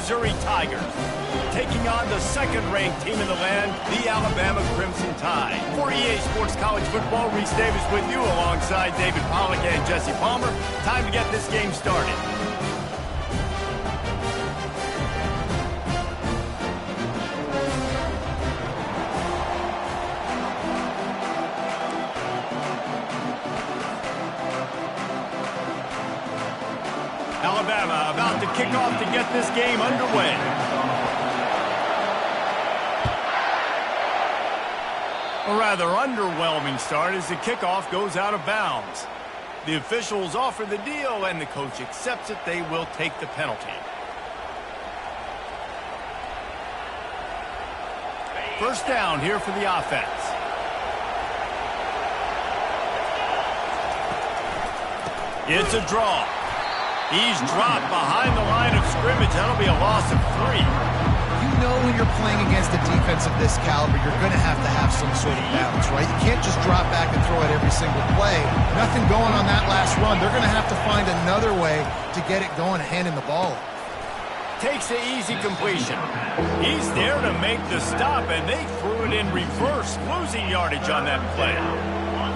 Missouri Tigers. Taking on the second-ranked team in the land, the Alabama Crimson Tide. For EA Sports College Football, Reese Davis with you alongside David Pollack and Jesse Palmer. Time to get this game started. Alabama about to kick off to get this game underway. A rather underwhelming start as the kickoff goes out of bounds. The officials offer the deal and the coach accepts it. They will take the penalty. First down here for the offense. It's a draw. He's dropped behind the line of scrimmage. That'll be a loss of 3. You know when you're playing against a defense of this caliber, you're going to have some sort of balance, right? You can't just drop back and throw it every single play. Nothing going on that last run. They're going to have to find another way to get it going and handing the ball. Takes the easy completion. He's there to make the stop, and they threw it in reverse, losing yardage on that play.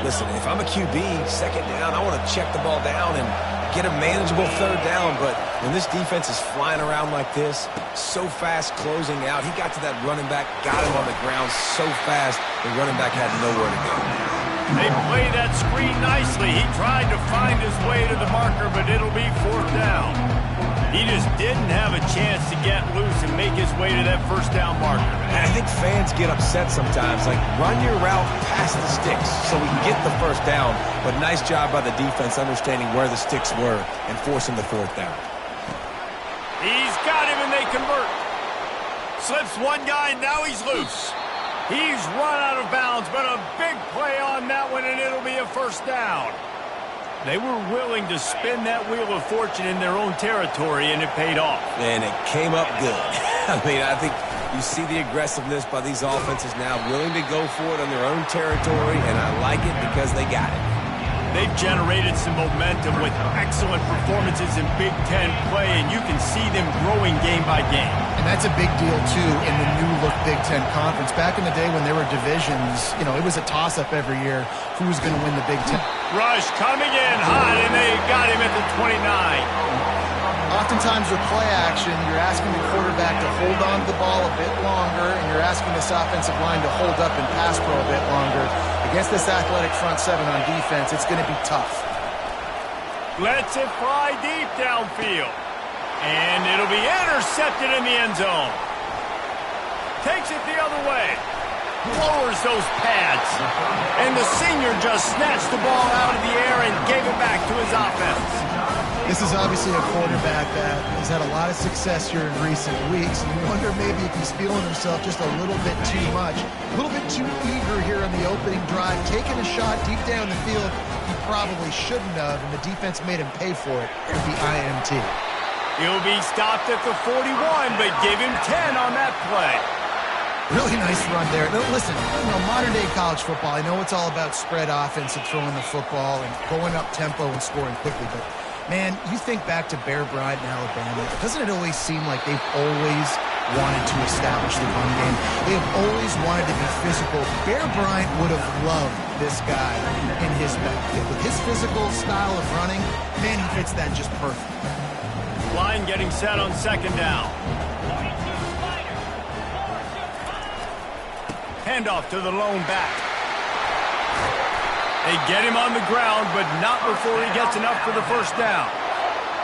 Listen, if I'm a QB, second down, I want to check the ball down and get a manageable third down, but when this defense is flying around like this, so fast closing out, he got to that running back, got him on the ground so fast, the running back had nowhere to go. They play that screen nicely. He tried to find his way to the marker, but it'll be fourth down. He just didn't have a chance to get loose and make his way to that first down marker. And I think fans get upset sometimes, like run your route past the sticks so we can get the first down, but nice job by the defense understanding where the sticks were and forcing the fourth down. He's got him and they convert. Slips one guy, now he's loose. He's run out of bounds, but a big play on that one, and it'll be a first down. They were willing to spin that wheel of fortune in their own territory, and it paid off. And it came up good. I mean, I think you see the aggressiveness by these offenses now, willing to go for it on their own territory, and I like it because they got it. They've generated some momentum with excellent performances in Big Ten play, and you can see them growing game by game. And that's a big deal, too, in the new-look Big Ten Conference. Back in the day when there were divisions, you know, it was a toss-up every year who was going to win the Big Ten. Rush coming in hot, and they got him at the 29. Oftentimes with play action, you're asking the quarterback to hold on to the ball a bit longer, and you're asking this offensive line to hold up and pass pro a bit longer. Against this athletic front seven on defense, it's going to be tough. Lets it fly deep downfield. And it'll be intercepted in the end zone. Takes it the other way. Lowers those pads. And the senior just snatched the ball out of the air and gave it back to his offense. This is obviously a quarterback that has had a lot of success here in recent weeks. And you wonder maybe if he's feeling himself just a little bit too much. A little bit too eager here on the opening drive. Taking a shot deep down the field he probably shouldn't have. And the defense made him pay for it with the INT. He'll be stopped at the 41, but give him 10 on that play. Really nice run there. Now, listen, you know, modern-day college football, I know it's all about spread offense and throwing the football and going up tempo and scoring quickly, but, man, you think back to Bear Bryant in Alabama, doesn't it always seem like they've always wanted to establish the run game? They have always wanted to be physical. Bear Bryant would have loved this guy in his backfield. With his physical style of running, man, he fits that just perfect. Line getting set on second down. Handoff to the lone back. They get him on the ground, but not before he gets enough for the first down.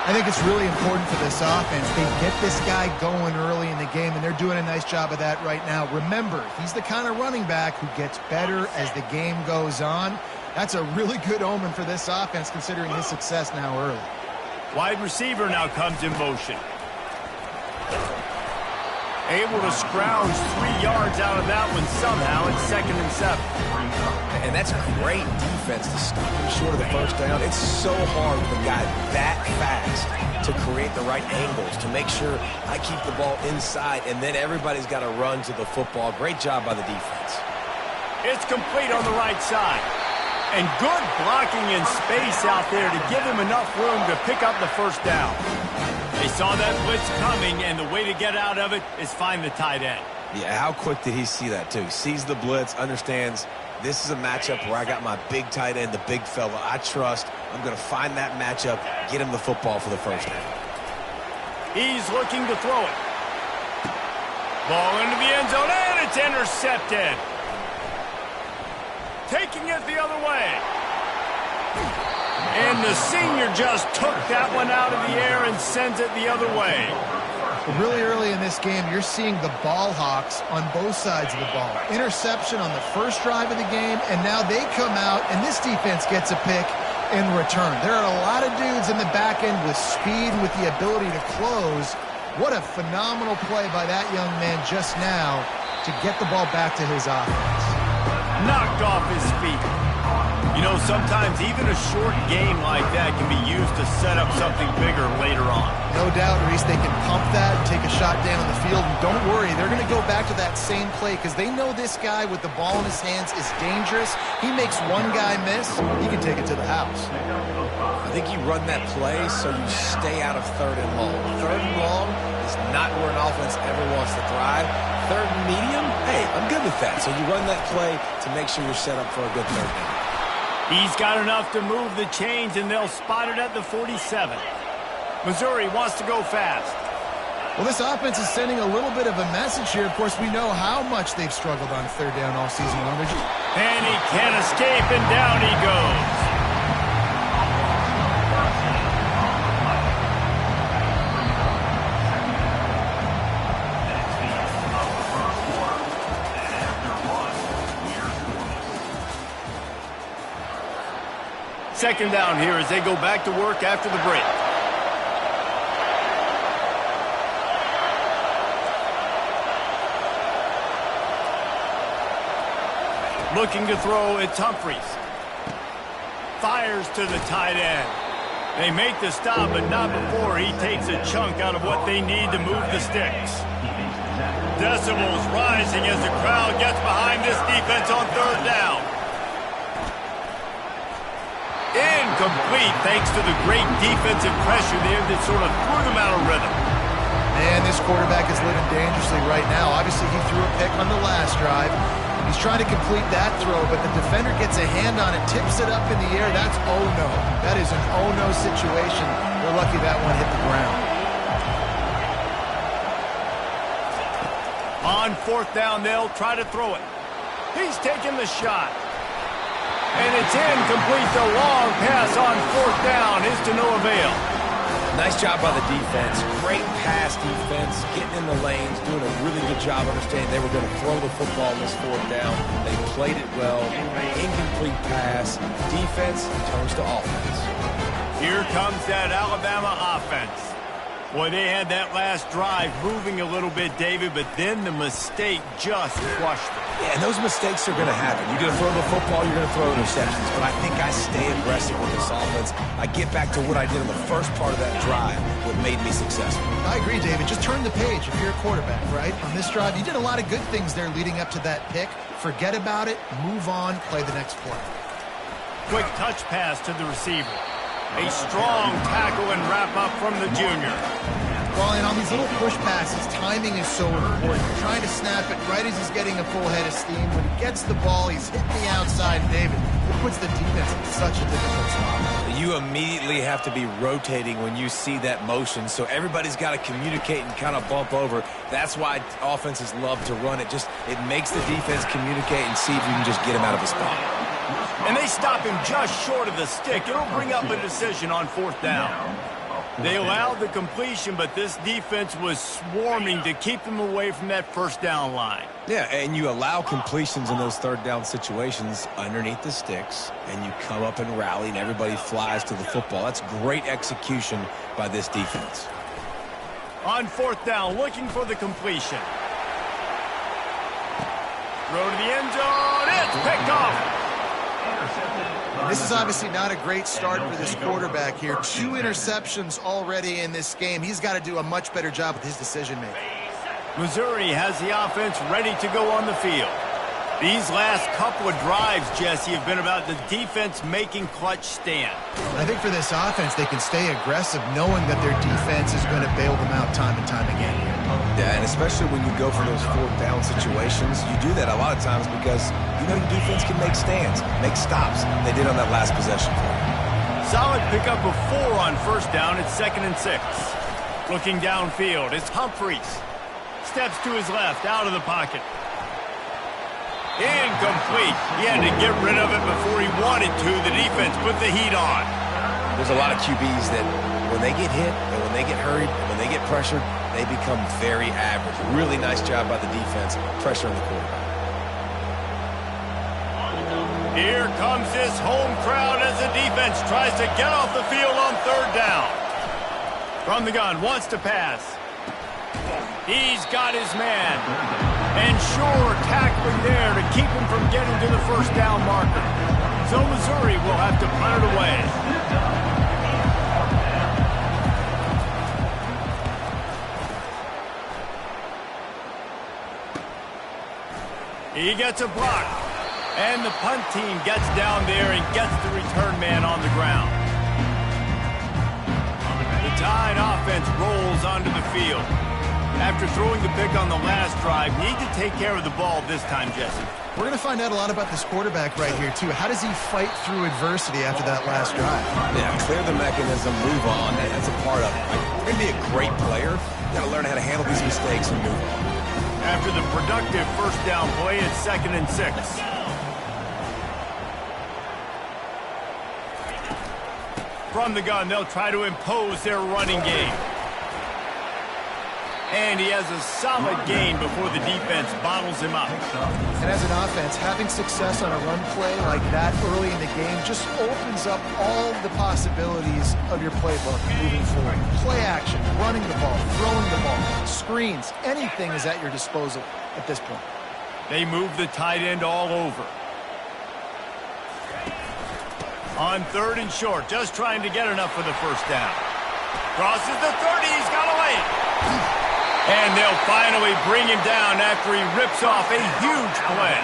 I think it's really important for this offense. They get this guy going early in the game, and they're doing a nice job of that right now. Remember, he's the kind of running back who gets better as the game goes on. That's a really good omen for this offense, considering his success now early. Wide receiver now comes in motion. Able to scrounge 3 yards out of that one somehow. It's 2nd and 7. And that's great defense to stop him short of the first down. It's so hard for a guy that fast to create the right angles, to make sure I keep the ball inside, and then everybody's got to run to the football. Great job by the defense. It's complete on the right side. And good blocking in space out there to give him enough room to pick up the first down. They saw that blitz coming, and the way to get out of it is find the tight end. Yeah, how quick did he see that, too? He sees the blitz, understands this is a matchup where I got my big tight end, the big fella I trust. I'm going to find that matchup, get him the football for the first down. He's looking to throw it. Ball into the end zone, and it's intercepted. Taking it the other way. And the senior just took that one out of the air and sends it the other way. Really early in this game, you're seeing the ball hawks on both sides of the ball. Interception on the first drive of the game, and now they come out, and this defense gets a pick in return. There are a lot of dudes in the back end with speed, with the ability to close. What a phenomenal play by that young man just now to get the ball back to his offense. Knocked off his feet. You know, sometimes even a short game like that can be used to set up something bigger later on. No doubt, Reese, they can pump that and take a shot down the field. And don't worry, they're going to go back to that same play because they know this guy with the ball in his hands is dangerous. He makes one guy miss, he can take it to the house. I think you run that play so you stay out of third and long. Third and long is not where an offense ever wants to thrive. Third and medium, hey, I'm good with that. So you run that play to make sure you're set up for a good third down. He's got enough to move the chains, and they'll spot it at the 47. Missouri wants to go fast. Well, this offense is sending a little bit of a message here. Of course, we know how much they've struggled on third down all season long. And he can't escape, and down he goes. Second down here as they go back to work after the break. Looking to throw, it's Humphries. Fires to the tight end. They make the stop, but not before he takes a chunk out of what they need to move the sticks. Decibels rising as the crowd gets behind this defense on third down. Incomplete thanks to the great defensive pressure there that sort of threw them out of rhythm. And this quarterback is living dangerously right now. Obviously, he threw a pick on the last drive. He's trying to complete that throw, but the defender gets a hand on it, tips it up in the air. That's oh-no. That is an oh-no situation. We're lucky that one hit the ground. On fourth down, they'll try to throw it. He's taking the shot. And it's incomplete. The long pass on fourth down is to no avail. Nice job by the defense. Great pass defense, getting in the lanes, doing a really good job understanding they were going to throw the football in this fourth down. They played it well. Incomplete pass. Defense turns to offense. Here comes that Alabama offense. Boy, they had that last drive moving a little bit, David, but then the mistake just crushed them. Yeah, and those mistakes are going to happen. You're going to throw the football, you're going to throw interceptions. But I think I stay aggressive with this offense. I get back to what I did in the first part of that drive, what made me successful. I agree, David. Just turn the page if you're a quarterback, right? On this drive, you did a lot of good things there leading up to that pick. Forget about it, move on, play the next play. Quick touch pass to the receiver. A strong tackle and wrap up from the junior. Well, and on these little push passes, timing is so important. You're trying to snap it right as he's getting a full head of steam. When he gets the ball, he's hitting the outside. David, it puts the defense in such a difficult spot. You immediately have to be rotating when you see that motion, so everybody's got to communicate and kind of bump over. That's why offenses love to run it. It makes the defense communicate and see if you can just get him out of a spot. And they stop him just short of the stick. It'll bring up a decision on fourth down. They allowed the completion, but this defense was swarming to keep them away from that first down line. Yeah, and you allow completions in those third down situations underneath the sticks, and you come up and rally, and everybody flies to the football. That's great execution by this defense. On fourth down, looking for the completion. Throw to the end zone. It's picked off. This is obviously not a great start for this quarterback here. 2 interceptions already in this game. He's got to do a much better job with his decision-making. Missouri has the offense ready to go on the field. These last couple of drives, Jesse, have been about the defense making clutch stand. I think for this offense, they can stay aggressive knowing that their defense is going to bail them out time and time again. Yeah, and especially when you go for those fourth down situations, you do that a lot of times because you know your defense can make stands, make stops. They did on that last possession for you. Solid pickup of 4 on first down. It's 2nd and 6. Looking downfield, it's Humphries. Steps to his left, out of the pocket. Incomplete. He had to get rid of it before he wanted to. The defense put the heat on. There's a lot of QBs that when they get hit and when they get hurried and when they get pressured, they become very average. Really nice job by the defense pressuring the quarterback. Here comes this home crowd as the defense tries to get off the field on 3rd down. From the gun, wants to pass. He's got his man. And sure, tackling there to keep him from getting to the first down marker. So Missouri will have to punt it away. He gets a block. And the punt team gets down there and gets the return man on the ground. The Tide offense rolls onto the field. After throwing the pick on the last drive, need to take care of the ball this time, Jesse. We're going to find out a lot about this quarterback right here, too. How does he fight through adversity after that last drive? Yeah, clear the mechanism, move on. That's a part of it. Like, you're going to be a great player. You got to learn how to handle these mistakes and move on. After the productive first down play, it's 2nd and 6. From the gun, they'll try to impose their running game. And he has a solid gain before the defense bottles him up. And as an offense, having success on a run play like that early in the game just opens up all the possibilities of your playbook moving forward. Play action, running the ball, throwing the ball, screens, anything is at your disposal at this point. They move the tight end all over. On 3rd and short, just trying to get enough for the first down. Crosses the 30, he's got to lay it. And they'll finally bring him down after he rips off a huge play.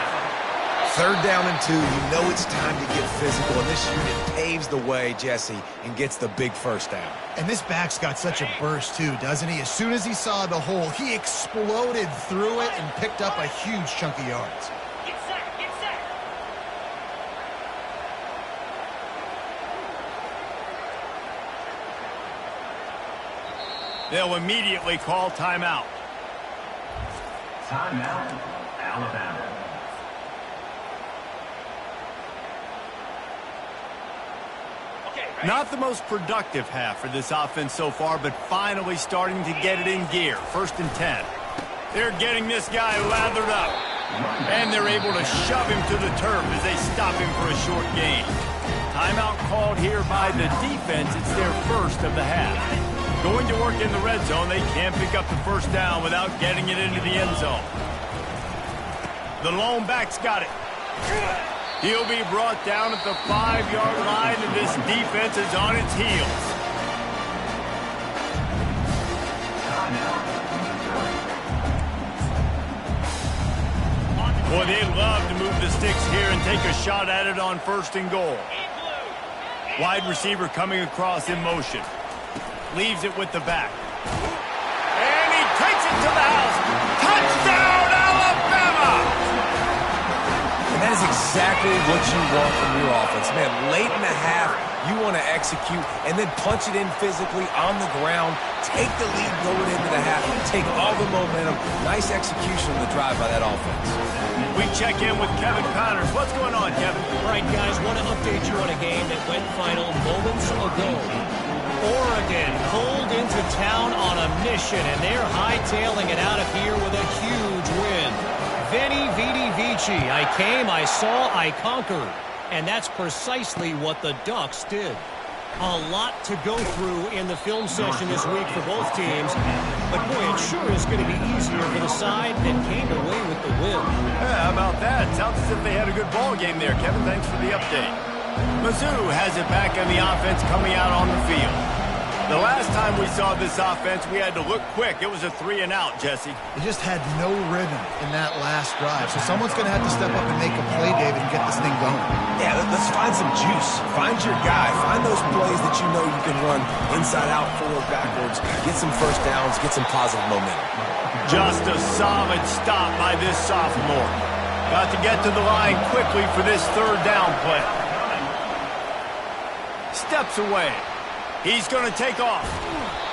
3rd down and 2, you know it's time to get physical, and this unit paves the way, Jesse, and gets the big first down. And this back's got such a burst, too, doesn't he? As soon as he saw the hole, he exploded through it and picked up a huge chunk of yards. Get set, get set. They'll immediately call timeout. Timeout, Alabama. Not the most productive half for this offense so far, but finally starting to get it in gear. 1st and 10. They're getting this guy lathered up. And they're able to shove him to the turf as they stop him for a short gain. Timeout called here by the defense. It's their first of the half. Going to work in the red zone, they can't pick up the first down without getting it into the end zone. The lone back's got it. He'll be brought down at the 5-yard line, and this defense is on its heels. Boy, they love to move the sticks here and take a shot at it on 1st and goal. Wide receiver coming across in motion. Leaves it with the back. And he takes it to the house. Touchdown, Alabama! And that is exactly what you want from your offense. Man, late in the half, you want to execute and then punch it in physically on the ground, take the lead going into the half, take all the momentum. Nice execution of the drive by that offense. We check in with Kevin Connors. What's going on, Kevin? All right, guys, want to update you on a game that went final moments ago. Oregon pulled into town on a mission, and they're hightailing it out of here with a huge win. Veni, Vidi, Vici. I came, I saw, I conquered. And that's precisely what the Ducks did. A lot to go through in the film session this week for both teams. But, boy, it sure is going to be easier for the side that came away with the win. Yeah, how about that? Sounds as if they had a good ball game there, Kevin. Thanks for the update. Mizzou has it back on the offense coming out on the field. The last time we saw this offense, we had to look quick. It was a 3-and-out, Jesse. They just had no rhythm in that last drive. So someone's going to have to step up and make a play, David, and get this thing going. Yeah, let's find some juice. Find your guy. Find those plays that you know you can run inside out, forward, backwards. Get some first downs. Get some positive momentum. Just a solid stop by this sophomore. Got to get to the line quickly for this third down play. Steps away. He's going to take off.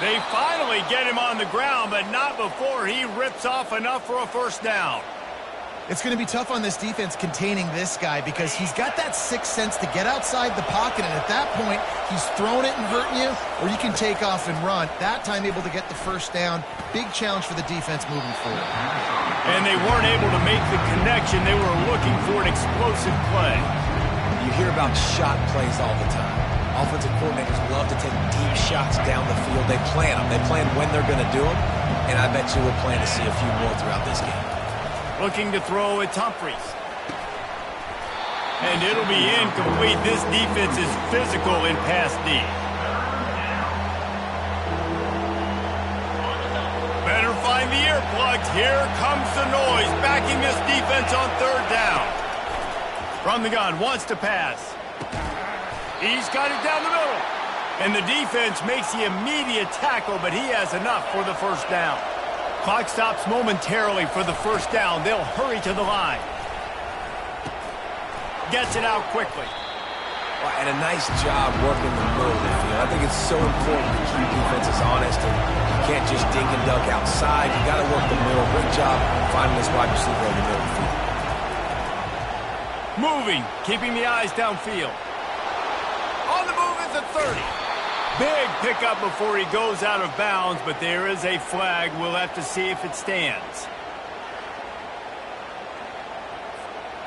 They finally get him on the ground, but not before he rips off enough for a first down. It's going to be tough on this defense containing this guy because he's got that sixth sense to get outside the pocket, and at that point, he's throwing it and hurting you, or you can take off and run. That time able to get the first down. Big challenge for the defense moving forward. And they weren't able to make the connection. They were looking for an explosive play. You hear about shot plays all the time. Offensive coordinators love to take deep shots down the field. They plan them. They plan when they're going to do them, and I bet you we'll plan to see a few more throughout this game. Looking to throw at Humphries. And it'll be incomplete. This defense is physical in pass D. Better find the earplugs. Here comes the noise, backing this defense on third down. From the gun, wants to pass. He's got it down the middle. And the defense makes the immediate tackle, but he has enough for the first down. Clock stops momentarily for the first down. They'll hurry to the line. Gets it out quickly. Well, and a nice job working the middle of the field. I think it's so important to keep defenses honest, and you can't just dink and dunk outside. You got to work the middle. Great job finding this wide receiver in the middle of the field. Moving, keeping the eyes downfield. On the move is a 30. Big pickup before he goes out of bounds, but there is a flag. We'll have to see if it stands.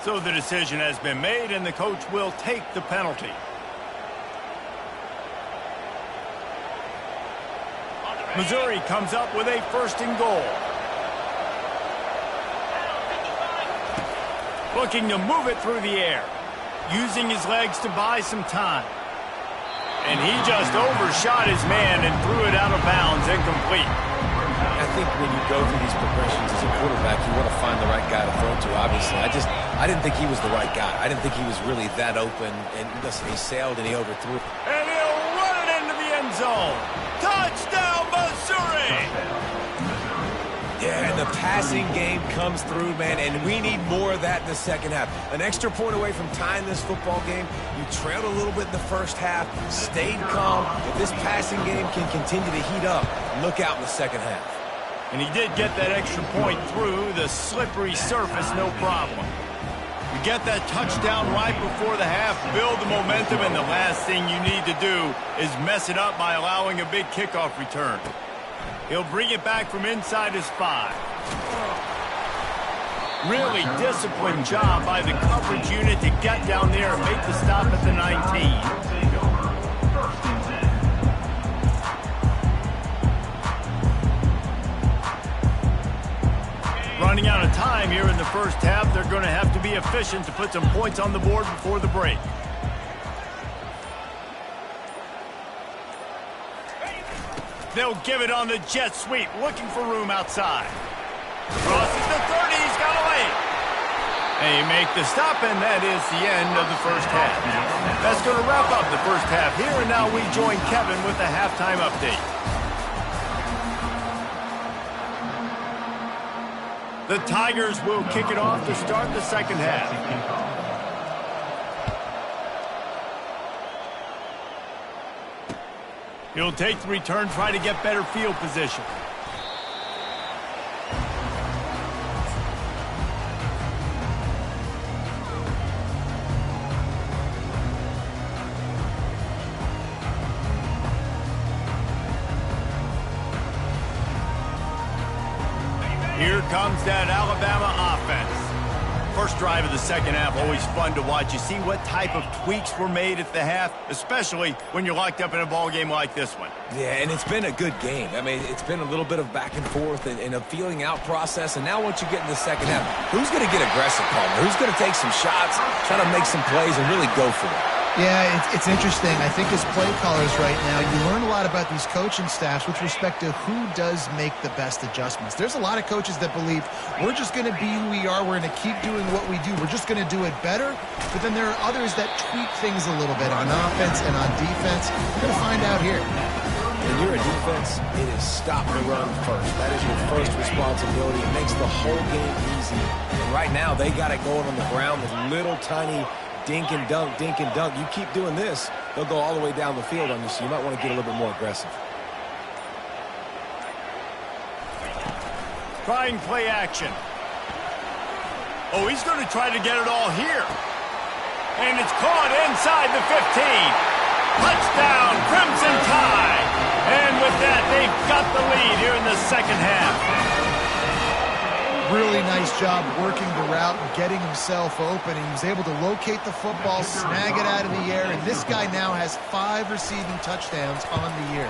So the decision has been made, and the coach will take the penalty. Missouri comes up with a first and goal. Looking to move it through the air. Using his legs to buy some time. And he just overshot his man and threw it out of bounds, incomplete. I think when you go through these progressions as a quarterback, you want to find the right guy to throw to, obviously. I didn't think he was the right guy. I didn't think he was really that open. And listen, he sailed and he overthrew. And he'll run it into the end zone. Touchdown, Missouri! Yeah, and the passing game comes through, man, and we need more of that in the second half. An extra point away from tying this football game. You trailed a little bit in the first half, stayed calm. If this passing game can continue to heat up, look out in the second half. And he did get that extra point through the slippery surface, no problem. You get that touchdown right before the half, build the momentum, and the last thing you need to do is mess it up by allowing a big kickoff return. He'll bring it back from inside his 5. Really disciplined job by the coverage unit to get down there and make the stop at the 19. Running out of time here in the first half. They're going to have to be efficient to put some points on the board before the break. They'll give it on the jet sweep, looking for room outside. Crosses the 30, he's got away. They make the stop, and that is the end of the first half. That's going to wrap up the first half here, and now we join Kevin with the halftime update. The Tigers will kick it off to start the second half. He'll take the return, try to get better field position. Here comes that Alabama offense. First drive of the second half, always fun to watch. You see what type of tweaks were made at the half, especially when you're locked up in a ball game like this one. Yeah, and it's been a good game. I mean, it's been a little bit of back and forth and a feeling out process. And now once you get in the second half, who's going to get aggressive, Palmer? Who's going to take some shots, try to make some plays, and really go for it? Yeah, it's interesting. I think as play callers right now, you learn a lot about these coaching staffs with respect to who does make the best adjustments. There's a lot of coaches that believe we're just going to be who we are. We're going to keep doing what we do. We're just going to do it better. But then there are others that tweak things a little bit on offense and on defense. We're going to find out here. When you're a defense, it is stop the run first. That is your first responsibility. It makes the whole game easy. And right now, they got it going on the ground with little tiny dink and dunk, dink and dunk. You keep doing this, they'll go all the way down the field on you, so you might want to get a little bit more aggressive. Trying play action. Oh, he's going to try to get it all here. And it's caught inside the 15. Touchdown, Crimson Tide. And with that, they've got the lead here in the second half. Really nice job working the route and getting himself open. He was able to locate the football, snag it out of the air, and this guy now has 5 receiving touchdowns on the year.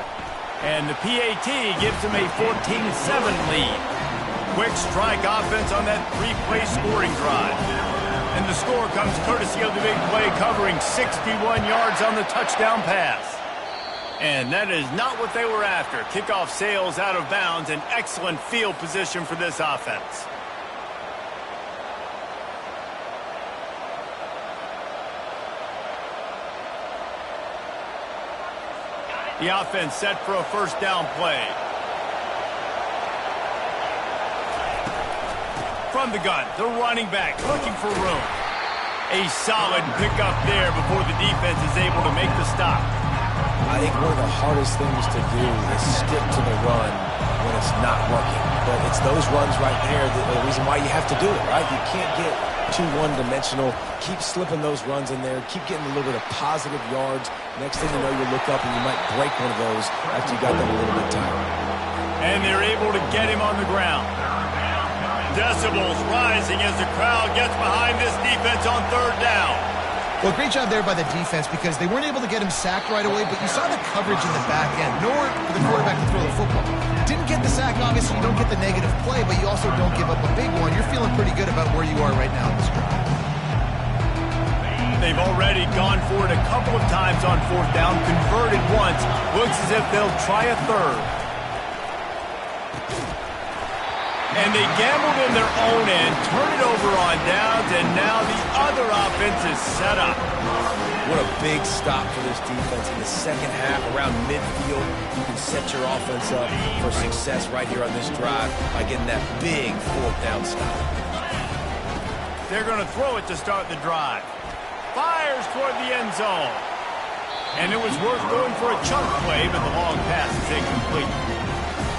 And the PAT gives him a 14-7 lead. Quick strike offense on that 3-play scoring drive. And the score comes courtesy of the big play covering 61 yards on the touchdown pass. And that is not what they were after. Kickoff sails out of bounds, an excellent field position for this offense. The offense set for a first down play. From the gun, the running back looking for room. A solid pickup there before the defense is able to make the stop. I think one of the hardest things to do is stick to the run when it's not working. But it's those runs right there that are the reason why you have to do it, right? You can't get too one-dimensional. Keep slipping those runs in there. Keep getting a little bit of positive yards. Next thing you know, you look up and you might break one of those after you got them a little bit tired. And they're able to get him on the ground. Decibels rising as the crowd gets behind this defense on third down. Well, great job there by the defense because they weren't able to get him sacked right away, but you saw the coverage in the back end. Nowhere for the quarterback to throw the football. Didn't get the sack, obviously. You don't get the negative play, but you also don't give up a big one. You're feeling pretty good about where you are right now in this drive. They've already gone for it a couple of times on fourth down, converted once. Looks as if they'll try a third. And they gambled in their own end, turn it over on downs, and now the other offense is set up. What a big stop for this defense in the second half. Around midfield, you can set your offense up for success right here on this drive by getting that big fourth down stop. They're going to throw it to start the drive. Fires toward the end zone. And it was worth going for a chunk play, but the long pass is incomplete.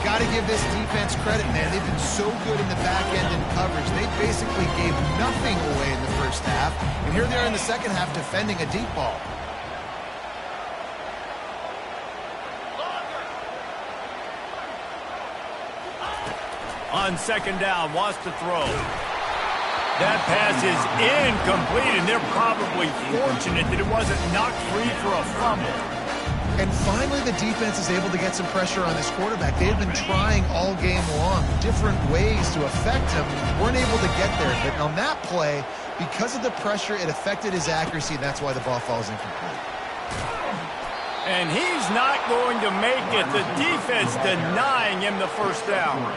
Got to give this defense credit, man. They've been so good in the back end in coverage. They basically gave nothing away in the first half, and here they are in the second half defending a deep ball. On second down, wants to throw. That pass is incomplete, and they're probably fortunate that it wasn't knocked free for a fumble. And finally, the defense is able to get some pressure on this quarterback. They have been trying all game long different ways to affect him. Weren't able to get there. But on that play, because of the pressure, it affected his accuracy, and that's why the ball falls incomplete. And he's not going to make it. The defense denying him the first down.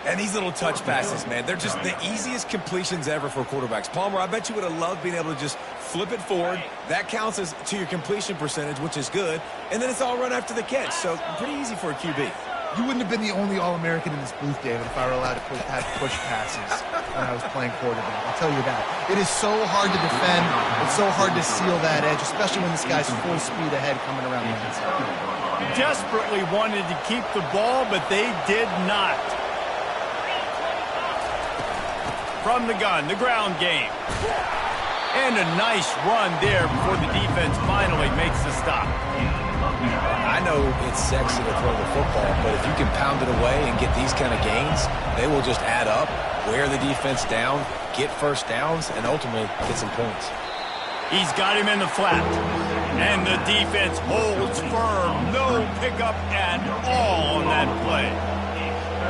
And these little touch passes, man, they're just the easiest completions ever for quarterbacks. Palmer, I bet you would have loved being able to just flip it forward. That counts as to your completion percentage, which is good. And then it's all run after the catch. So pretty easy for a QB. You wouldn't have been the only All-American in this booth, David, if I were allowed to have push passes when I was playing quarterback. I'll tell you that. It is so hard to defend. It's so hard to seal that edge, especially when this guy's full speed ahead coming around the inside. Desperately wanted to keep the ball, but they did not. From the gun, the ground game. And a nice run there before the defense finally makes the stop. I know it's sexy to throw the football, but if you can pound it away and get these kind of gains, they will just add up, wear the defense down, get first downs, and ultimately get some points. He's got him in the flat. And the defense holds firm. No pickup at all on that play.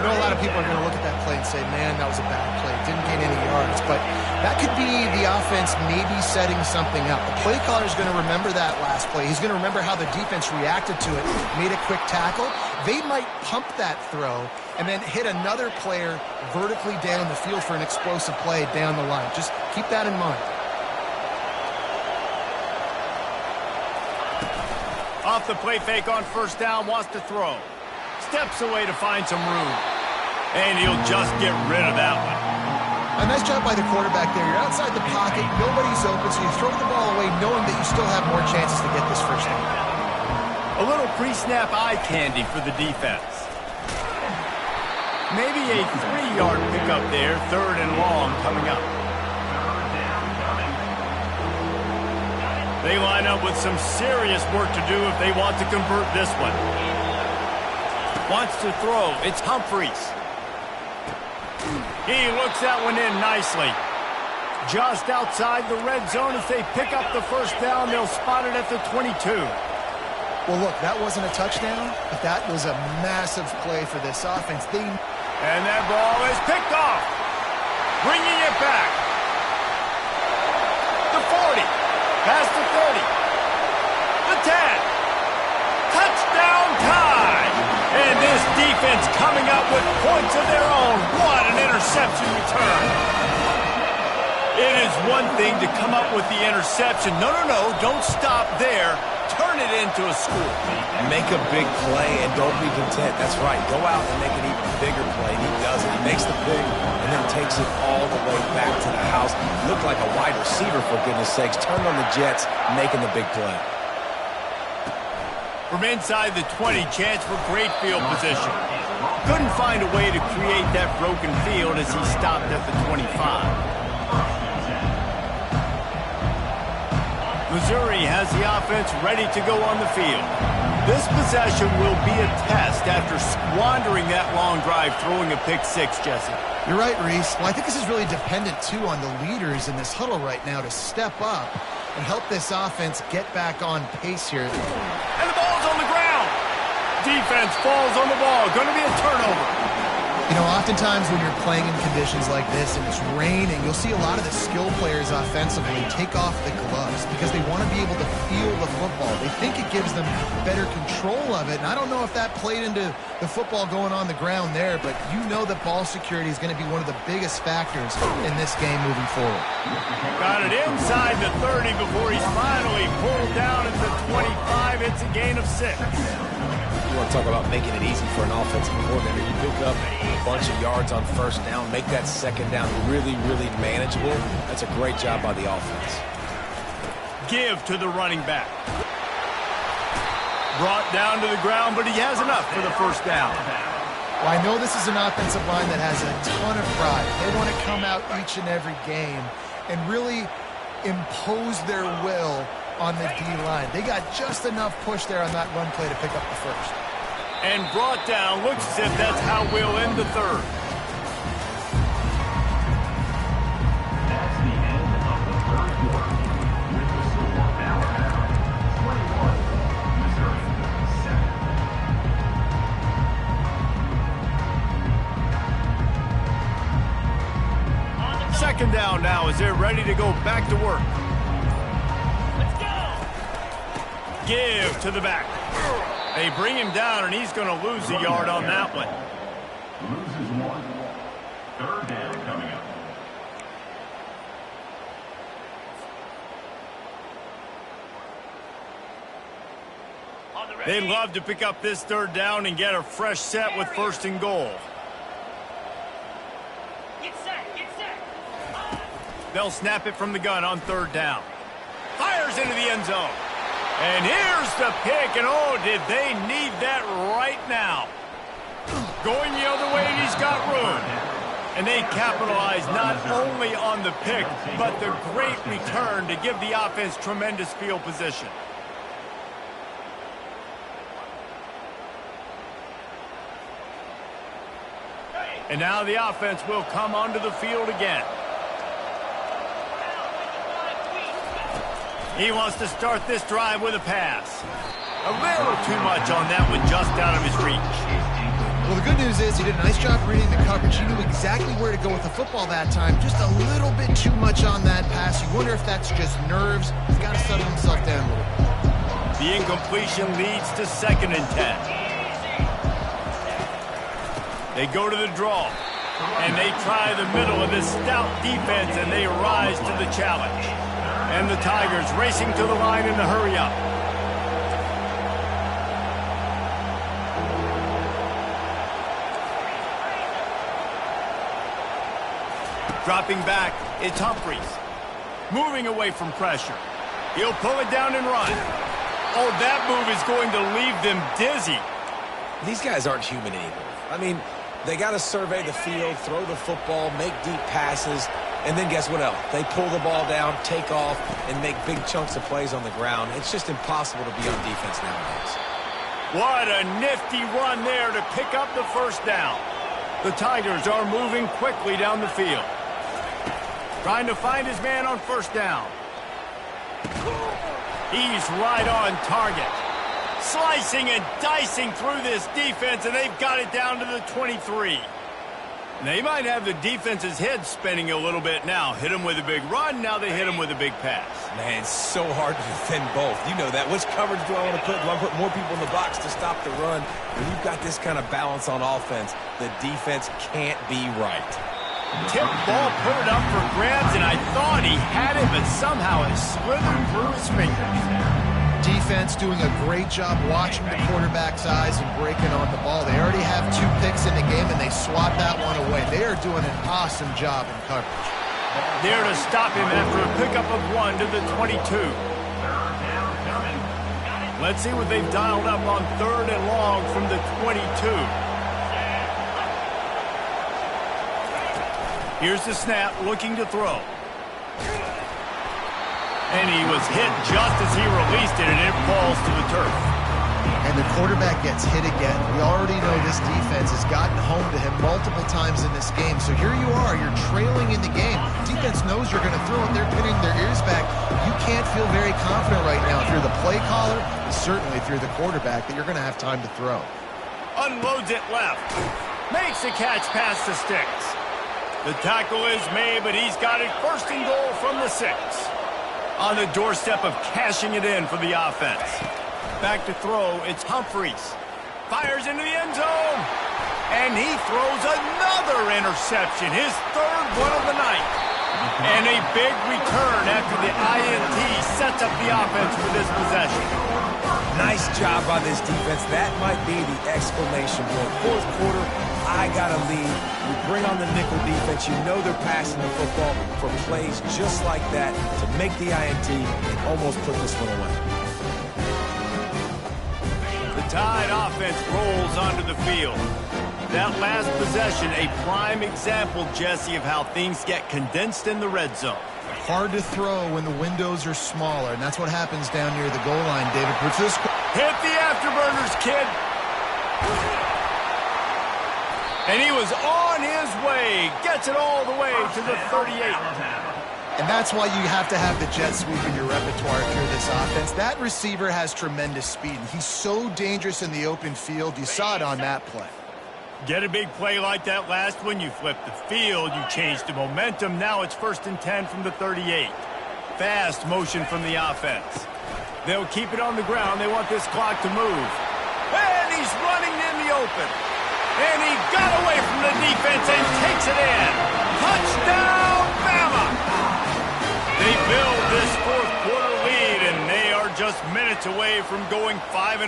know a lot of people are going to look at that play and say, man, that was a bad play. Didn't gain any yards. But that could be the offense maybe setting something up. The play caller is going to remember that last play. He's going to remember how the defense reacted to it, made a quick tackle. They might pump that throw and then hit another player vertically down the field for an explosive play down the line. Just keep that in mind. Off the play fake on first down, wants to throw. Steps away to find some room. And he'll just get rid of that one. A nice job by the quarterback there. You're outside the pocket, nobody's open, so you throw the ball away knowing that you still have more chances to get this first down. A little pre-snap eye candy for the defense. Maybe a 3-yard pickup there, 3rd and long coming up. They line up with some serious work to do if they want to convert this one. Wants to throw. It's Humphries. He looks that one in nicely. Just outside the red zone as they pick up the first down. They'll spot it at the 22. Well, look, that wasn't a touchdown, but that was a massive play for this offense. And that ball is picked off. Bringing it back. The 40. Past the 30. The 10. Touchdown time. And this defense coming up with points of their own. What an interception return. It is one thing to come up with the interception. No, don't stop there. Turn it into a score. Make a big play and don't be content. That's right. Go out and make an even bigger play. He does it. He makes the pick and then takes it all the way back to the house. Looked like a wide receiver, for goodness sakes. Turned on the Jets, making the big play. From inside the 20, chance for great field position. Couldn't find a way to create that broken field as he stopped at the 25. Missouri has the offense ready to go on the field. This possession will be a test after squandering that long drive, throwing a pick six, Jesse. You're right, Reese. Well, I think this is really dependent, too, on the leaders in this huddle right now to step up and help this offense get back on pace here. And the ball's on the ground. Defense falls on the ball. Going to be a turnover. You know, oftentimes when you're playing in conditions like this and it's raining, you'll see a lot of the skill players offensively take off the gloves because they want to be able to feel the football. They think it gives them better control of it. And I don't know if that played into the football going on the ground there, but you know that ball security is going to be one of the biggest factors in this game moving forward. Got it inside the 30 before he's finally pulled down at the 25. It's a gain of 6. You want to talk about making it easy for an offensive coordinator. You pick up a bunch of yards on first down, make that second down really, really manageable. That's a great job by the offense. Give to the running back. Brought down to the ground, but he has enough for the first down. Well, I know this is an offensive line that has a ton of pride. They want to come out each and every game and really impose their will on the D-line. They got just enough push there on that run play to pick up the first. And brought down. Looks as if that's how we'll end the third. That's the end of the third quarter. With the score Alabama 21, Missouri 7. Second down now as they're ready to go back to work. Let's go! Give to the back. They bring him down, and he's going to lose a yard on that one. Loses 1. Third down coming up. They'd love to pick up this third down and get a fresh set with first and goal. Get set! Get set! They'll snap it from the gun on third down. Fires into the end zone. And here's the pick, and oh, did they need that right now. Going the other way, and he's got room. And they capitalize not only on the pick, but the great return to give the offense tremendous field position. And now the offense will come onto the field again. He wants to start this drive with a pass. A little too much on that one, just out of his reach. Well, the good news is he did a nice job reading the coverage. He knew exactly where to go with the football that time. Just a little bit too much on that pass. You wonder if that's just nerves. He's got to settle himself down a little bit. The incompletion leads to 2nd and 10. They go to the draw, and they try the middle of this stout defense, and they rise to the challenge. And the Tigers racing to the line in the hurry-up. Dropping back, it's Humphries. Moving away from pressure. He'll pull it down and run. Oh, that move is going to leave them dizzy. These guys aren't human anymore. I mean, they got to survey the field, throw the football, make deep passes, and then guess what else? They pull the ball down, take off, and make big chunks of plays on the ground. It's just impossible to be on defense nowadays. What a nifty run there to pick up the first down. The Tigers are moving quickly down the field. Trying to find his man on first down. He's right on target. Slicing and dicing through this defense, and they've got it down to the 23. They might have the defense's head spinning a little bit now. Hit him with a big run, now they hit him with a big pass. Man, it's so hard to defend both. You know that. Which coverage do I want to put? Do I put more people in the box to stop the run? When you've got this kind of balance on offense, the defense can't be right. Tip ball, put it up for grabs, and I thought he had it, but somehow it slithered through his fingers. Defense doing a great job watching the quarterback's eyes and breaking on the ball. They already have 2 picks in the game, and they swat that one away. They are doing an awesome job in coverage. There to stop him after a pickup of 1 to the 22. Let's see what they've dialed up on 3rd and long from the 22. Here's the snap, looking to throw. And he was hit just as he released it, and it falls to the turf. And the quarterback gets hit again. We already know this defense has gotten home to him multiple times in this game. So here you are, you're trailing in the game. Defense knows you're going to throw it. They're pinning their ears back. You can't feel very confident right now if you're the play caller, and certainly if you're the quarterback, that you're going to have time to throw. Unloads it left. Makes the catch past the sticks. The tackle is made, but he's got it 1st and goal from the 6. On the doorstep of cashing it in for the offense. Back to throw, it's Humphries. Fires into the end zone. And he throws another interception, his 3rd one of the night. And a big return after the INT sets up the offense for this possession. Nice job by this defense. That might be the exclamation point. 4th quarter, I got a lead. We bring on the nickel defense. You know they're passing the football for plays just like that to make the INT and almost put this one away. The Tide offense rolls onto the field. That last possession, a prime example, Jesse, of how things get condensed in the red zone. Hard to throw when the windows are smaller, and that's what happens down near the goal line, David. Hit the afterburners, kid. And he was on his way. Gets it all the way to the 38. And that's why you have to have the jet sweep in your repertoire if you're this offense. That receiver has tremendous speed. He's so dangerous in the open field. You saw it on that play. Get a big play like that last one, you flip the field, you change the momentum. Now it's 1st and 10 from the 38. Fast motion from the offense. They'll keep it on the ground. They want this clock to move. And he's running in the open. And he got away from the defense and takes it in. Touchdown, Bama! They build this 4th quarter lead, and they are just minutes away from going 5-0.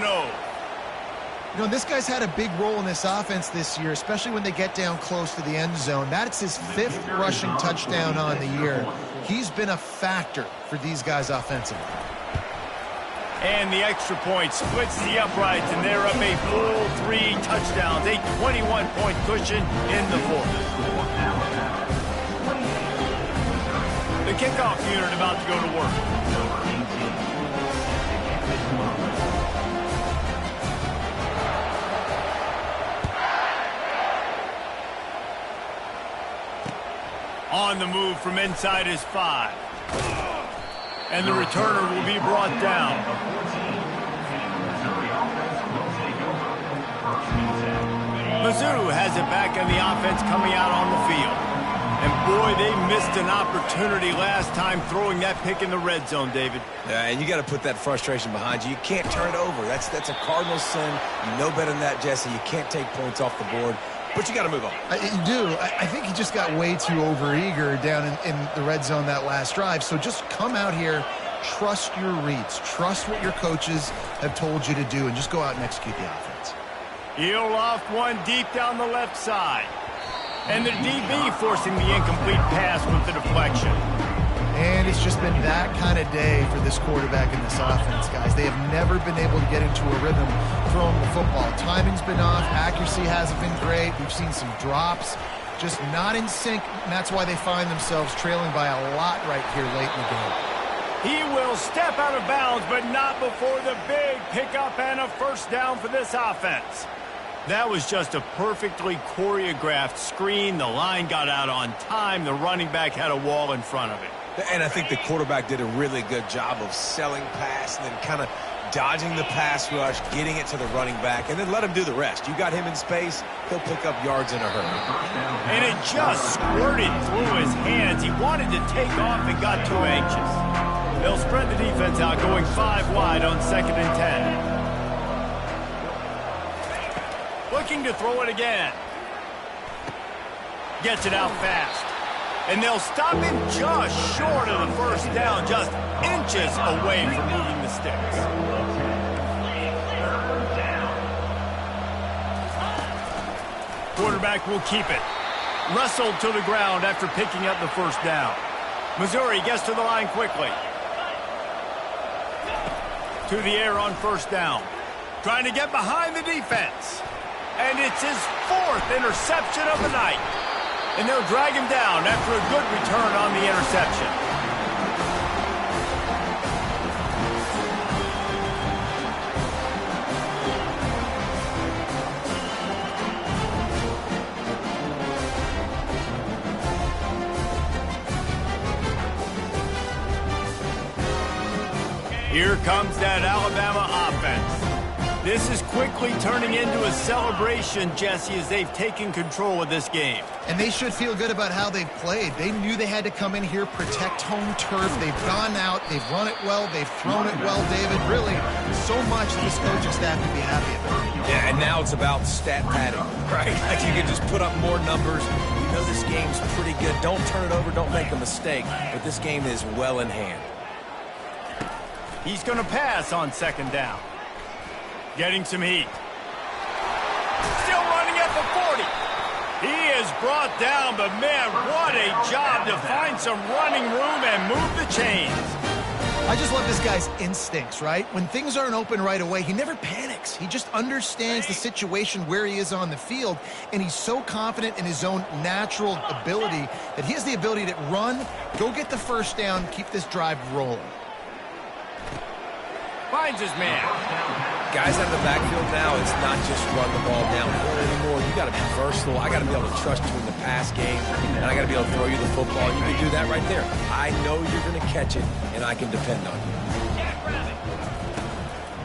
You know, this guy's had a big role in this offense this year, especially when they get down close to the end zone. That's his 5th rushing touchdown on the year. He's been a factor for these guys offensively. And the extra point splits the uprights, and they're up a full 3 touchdowns, a 21-point cushion in the 4th. The kickoff unit about to go to work. On the move from inside his 5. And the returner will be brought down. Mizzou has it back in the offense coming out on the field. And boy, they missed an opportunity last time throwing that pick in the red zone, David. Yeah, and you got to put that frustration behind you. You can't turn it over. That's a cardinal sin. You know better than that, Jesse. You can't take points off the board. But you got to move on. You do. I think he just got way too overeager down in the red zone that last drive. So just come out here, trust your reads, trust what your coaches have told you to do, and just go out and execute the offense. He'll loft one deep down the left side. And the DB forcing the incomplete pass with the deflection. And it's just been that kind of day for this quarterback in this offense, guys. They have never been able to get into a rhythm throwing the football. Timing's been off. Accuracy hasn't been great. We've seen some drops. Just not in sync, and that's why they find themselves trailing by a lot right here late in the game. He will step out of bounds, but not before the big pickup and a first down for this offense. That was just a perfectly choreographed screen. The line got out on time. The running back had a wall in front of it. And I think the quarterback did a really good job of selling pass and then kind of dodging the pass rush, getting it to the running back, and then let him do the rest. You got him in space, he'll pick up yards in a hurry. And it just squirted through his hands. He wanted to take off and got too anxious. They'll spread the defense out, going 5 wide on 2nd and 10. Looking to throw it again. Gets it out fast. And they'll stop him just short of the first down, just inches away from moving the sticks. Quarterback will keep it. Wrestled to the ground after picking up the first down. Missouri gets to the line quickly. To the air on first down. Trying to get behind the defense. And it's his 4th interception of the night. And they'll drag him down after a good return on the interception. Here comes that Alabama offense. This is quickly turning into a celebration, Jesse, as they've taken control of this game. And they should feel good about how they've played. They knew they had to come in here, protect home turf. They've gone out, they've run it well, they've thrown it well, David. Really, so much this coaching staff can be happy about. Yeah, and now it's about stat padding, right? Like you can just put up more numbers. You know this game's pretty good. Don't turn it over, don't make a mistake. But this game is well in hand. He's going to pass on 2nd down. Getting some heat. Still running at the 40. He is brought down, but man, what a job to find some running room and move the chains. I just love this guy's instincts, right? When things aren't open right away, he never panics. He just understands the situation where he is on the field, and he's so confident in his own natural ability that he has the ability to run, go get the first down, keep this drive rolling. Finds his man. Guys out of the backfield now, it's not just run the ball downfield anymore. You got to be versatile. I got to be able to trust you in the pass game, and I got to be able to throw you the football. You can do that right there. I know you're going to catch it, and I can depend on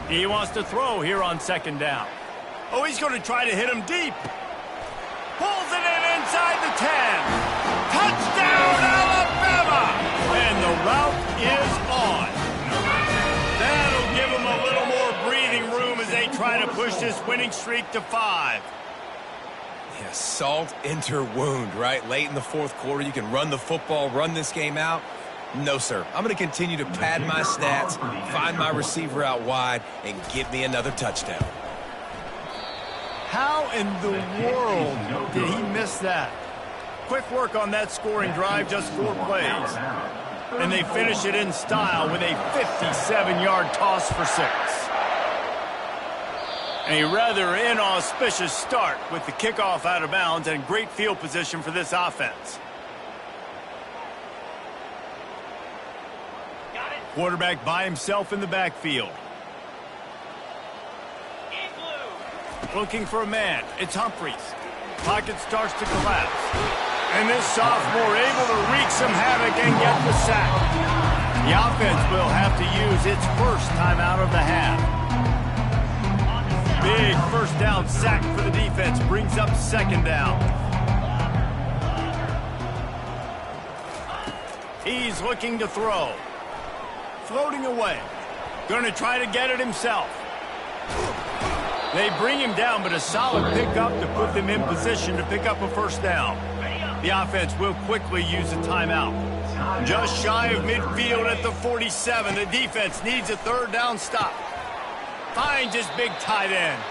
you. He wants to throw here on 2nd down. Oh, he's going to try to hit him deep. Pulls it in inside the 10. Touchdown, Alabama! And the route is on. That'll give him a little more breathing room as they try to push this winning streak to 5. Yeah, salt enter wound, right? Late in the 4th quarter, you can run the football, run this game out. No, sir. I'm going to continue to pad my stats, find my receiver out wide, and give me another touchdown. How in the world did he miss that? Quick work on that scoring drive, just 4 plays. And they finish it in style with a 57-yard toss for 6. A rather inauspicious start with the kickoff out of bounds and great field position for this offense. Quarterback by himself in the backfield. Looking for a man. It's Humphries. Pocket starts to collapse. And this sophomore able to wreak some havoc and get the sack. The offense will have to use its first timeout of the half. Big first down sack for the defense. Brings up second down. He's looking to throw. Floating away. Going to try to get it himself. They bring him down, but a solid pickup to put them in position to pick up a first down. The offense will quickly use a timeout. Just shy of midfield at the 47. The defense needs a third down stop. Finds his big tight end.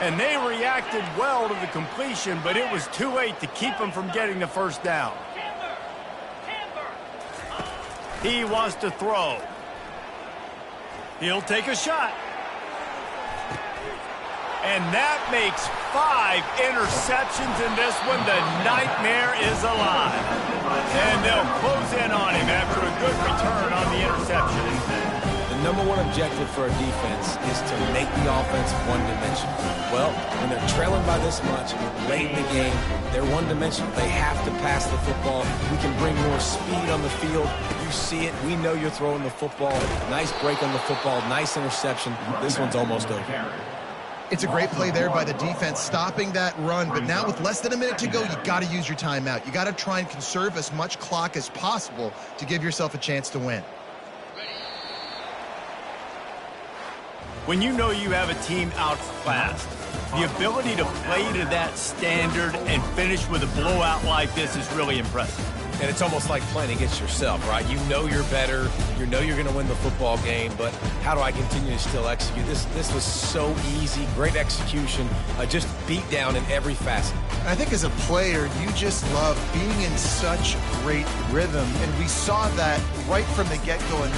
And they reacted well to the completion, but it was too late to keep him from getting the first down. He wants to throw. He'll take a shot. And that makes 5 interceptions in this one. The nightmare is alive. And they'll close in on him after a good return on the interception. The number one objective for a defense is to make the offense one-dimensional. Well, when they're trailing by this much, late in the game, they're one-dimensional. They have to pass the football. We can bring more speed on the field. You see it. We know you're throwing the football. Nice break on the football. Nice interception. This one's almost over. It's a great play there by the defense, stopping that run. But now with less than a minute to go, you got to use your timeout. You got to try and conserve as much clock as possible to give yourself a chance to win. When you know you have a team outclassed, the ability to play to that standard and finish with a blowout like this is really impressive. And it's almost like playing against yourself, right? You know you're better. You know you're going to win the football game, but how do I continue to still execute? This was so easy. Great execution. Just beat down in every facet. I think as a player, you just love being in such great rhythm, and we saw that right from the get-go. And